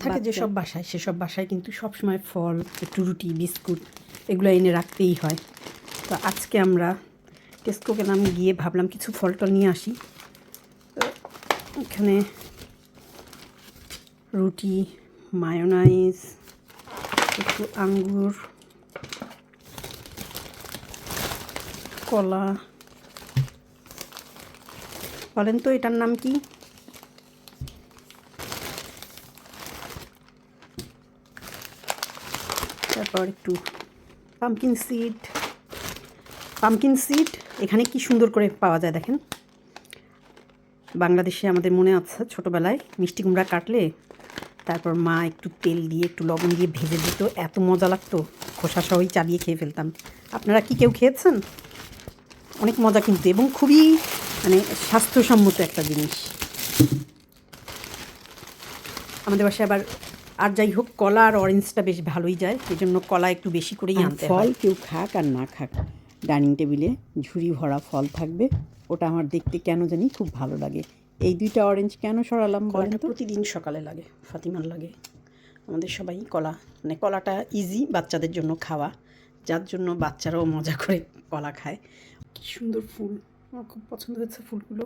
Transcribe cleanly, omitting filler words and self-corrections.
থাকে যেসব বাসায়, সেসব বাসায় কিন্তু সবসময় ফল, একটু রুটি, বিস্কুট এগুলো এনে রাখতেই হয়। তো আজকে আমরা টেস্কো গেলাম, গিয়ে ভাবলাম কিছু ফল টল নিয়ে আসি। তো এখানে রুটি, মায়োনাইজ, একটু আঙ্গুর, কলা। বলেন তো এটার নাম কি? তারপর একটু পামকিন সিড এখানে কি সুন্দর করে পাওয়া যায় দেখেন। বাংলাদেশে আমাদের মনে আছে ছোটোবেলায় মিষ্টি কুমড়া কাটলে তারপর মা একটু তেল দিয়ে একটু লবণ দিয়ে ভেজে দিত, এত মজা লাগতো, খোসা সহই চাবিয়ে খেয়ে ফেলতাম। আপনারা কি কেউ খেয়েছেন? অনেক মজা কিন্তু, এবং খুবই মানে স্বাস্থ্যসম্মত একটা জিনিস। আমাদের বাসায় আবার আর যাই হোক কলা আর অরেঞ্জটা বেশ ভালোই যায়, এই জন্য কলা একটু বেশি করেই আনতে হয়। ফল কেউ খাক আর না খাক, ডাইনিং টেবিলে ঝুড়ি ভরা ফল থাকবে, ওটা আমার দেখতে কেন জানি খুব ভালো লাগে। এই দুইটা অরেঞ্জ কেন সরালাম বলেন কলাটা তো? প্রতিদিন সকালে লাগে, ফাতিমার লাগে, আমাদের সবাই কলা, মানে কলাটা ইজি বাচ্চাদের জন্য খাওয়া, যার জন্য বাচ্চারাও মজা করে কলা খায়। কী সুন্দর ফুল, আমার খুব পছন্দ হয়েছে ফুলগুলো।